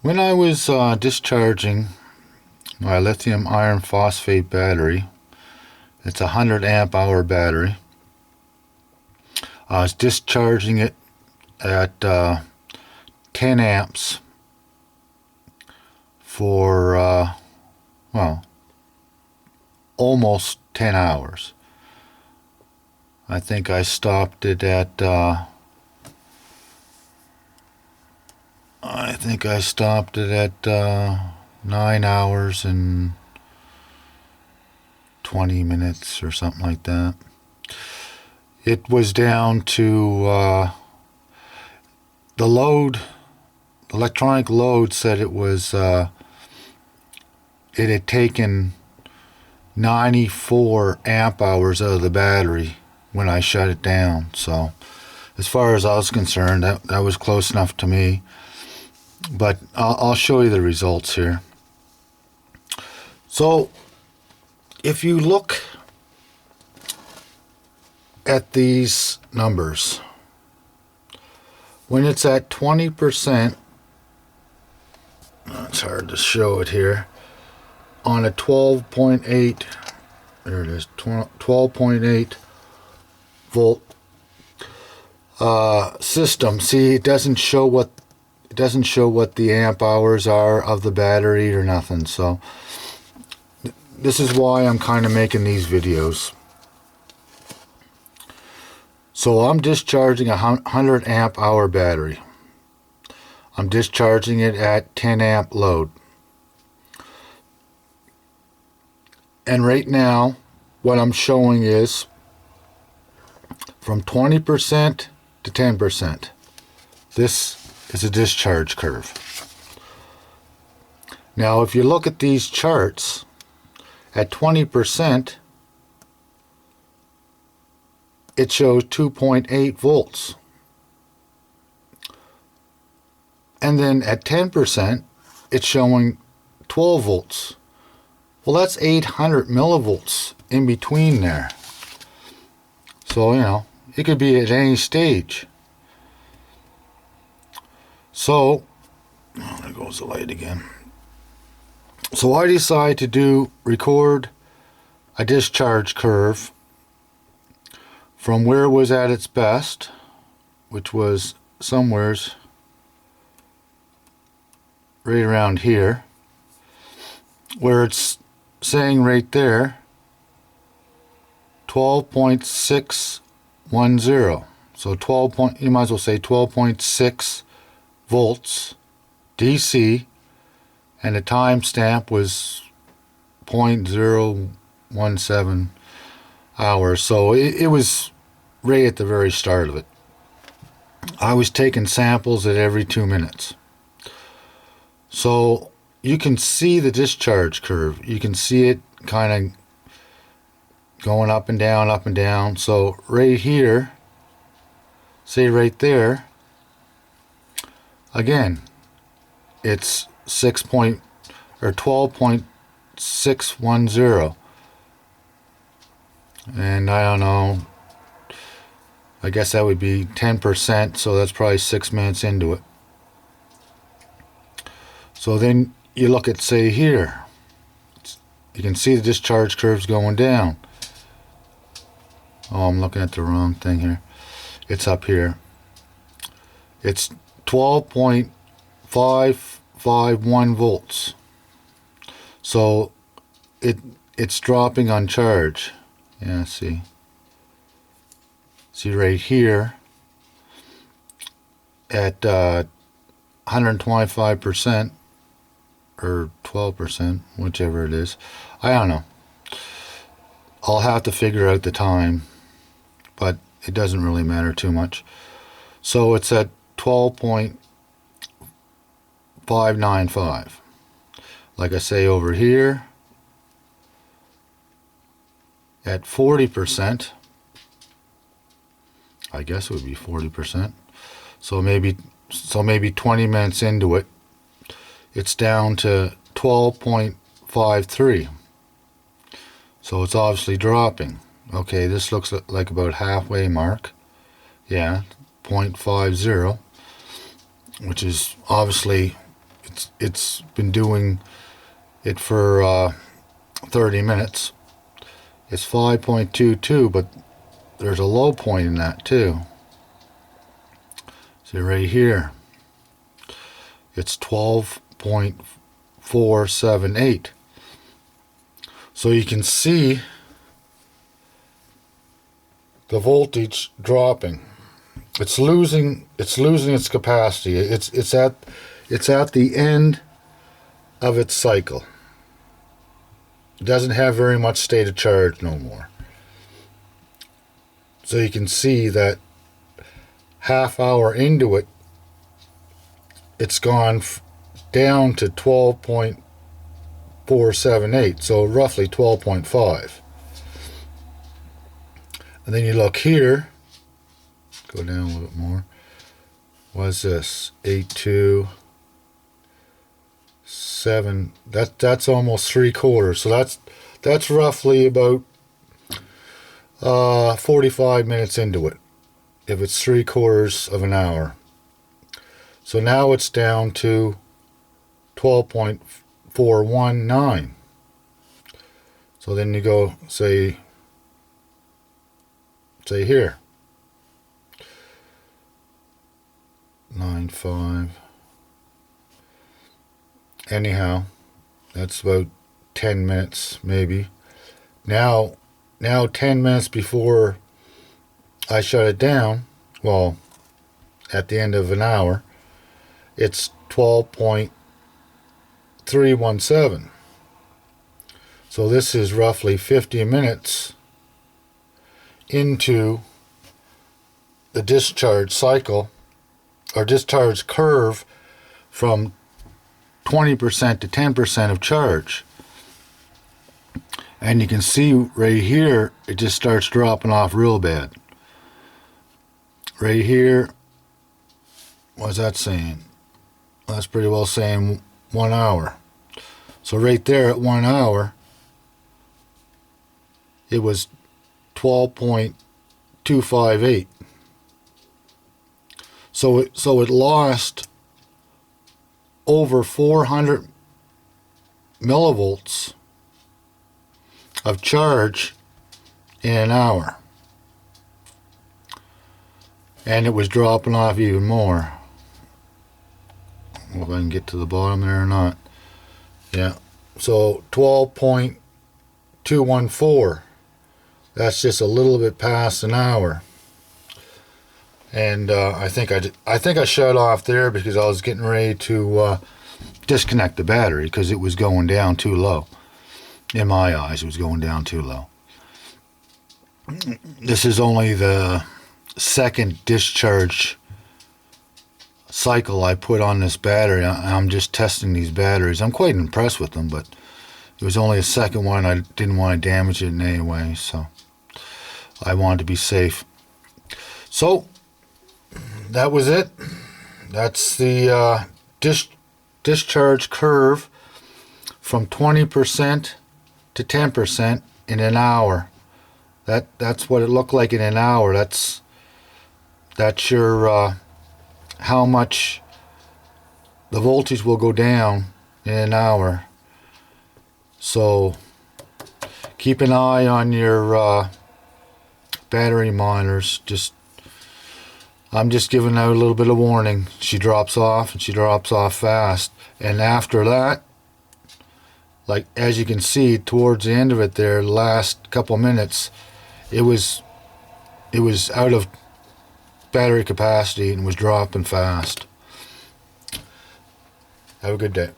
When I was discharging my lithium iron phosphate battery, it's a 100 amp hour battery. I was discharging it at 10 amps for, well, almost 10 hours. I think I stopped it at, 9 hours and 20 minutes or something like that. It was down to the load, electronic load said it was, it had taken 94 amp hours out of the battery when I shut it down. So as far as I was concerned, that was close enough to me. But I'll show you the results here. So if you look at these numbers, when it's at 20%, it's hard to show it here, on a 12.8, there it is, 12.8 volt system. See, it doesn't show what the amp hours are of the battery or nothing. So this is why I'm kind of making these videos. So I'm discharging a 100 amp hour battery. I'm discharging it at 10 amp load. And right now, what I'm showing is from 20% to 10%. This is a discharge curve. Now, if you look at these charts, at 20%, it shows 2.8 volts. And then at 10%, it's showing 12 volts. Well, that's 800 millivolts in between there. So, you know, it could be at any stage. So, oh, there goes the light again. So I decided to record a discharge curve from where it was at its best, which was somewheres right around here, where it's saying right there 12.610. So you might as well say 12.6 volts DC, and the timestamp was 0.017 hours. So it was right at the very start of it. I was taking samples at every 2 minutes. So you can see the discharge curve. You can see it kind of going up and down, up and down. So right here, say right there, again, it's 12.610, and I don't know, I guess that would be 10%, so that's probably 6 minutes into it. So then you look at, say, here, you can see the discharge curves going down. Oh, I'm looking at the wrong thing here. It's up here. It's 12.551 volts. So it's dropping on charge. Yeah, see right here at 125% or 12%, whichever it is. I don't know. I'll have to figure out the time, but it doesn't really matter too much. So it's at 12.595. Like I say over here, at 40%, I guess it would be 40%. So maybe 20 minutes into it, it's down to 12.53. So it's obviously dropping. Okay, this looks like about halfway mark. Yeah, 0.50, which is obviously It's been doing it for 30 minutes. It's 5.22, but there's a low point in that too. See right here, it's 12.478. So you can see the voltage dropping. It's losing its capacity. It's at the end of its cycle. It doesn't have very much state of charge no more. So you can see that half hour into it, it's gone down to 12.478, so roughly 12.5. And then you look here, go down a little bit more. What's this? 8.2.7. That's almost 3/4. So that's roughly about 45 minutes into it, if it's 3/4 of an hour. So now it's down to 12.419. So then you go say here 9.5. Anyhow, that's about 10 minutes maybe. Now 10 minutes before I shut it down, well, at the end of an hour, it's 12.317. So this is roughly 50 minutes into the discharge cycle, or discharge curve, from 20% to 10% of charge. And you can see right here, it just starts dropping off real bad. Right here, what's that saying? Well, that's pretty well saying 1 hour. So right there at 1 hour, it was 12.258. So it lost over 400 millivolts of charge in an hour. And it was dropping off even more. I don't know if I can get to the bottom there or not. Yeah. So 12.214. That's just a little bit past an hour. And I think I shut off there because I was getting ready to disconnect the battery because it was going down too low. In my eyes, it was going down too low. This is only the second discharge cycle I put on this battery. I'm just testing these batteries. I'm quite impressed with them, but it was only a second one. I didn't want to damage it in any way, so I wanted to be safe. So that was it. That's the discharge curve from 20% to 10% in an hour. That's what it looked like in an hour. That's your how much the voltage will go down in an hour. So keep an eye on your battery monitors. I'm just giving out a little bit of warning. She drops off, and she drops off fast. And after that, like as you can see towards the end of it there, the last couple minutes, it was out of battery capacity and was dropping fast. Have a good day.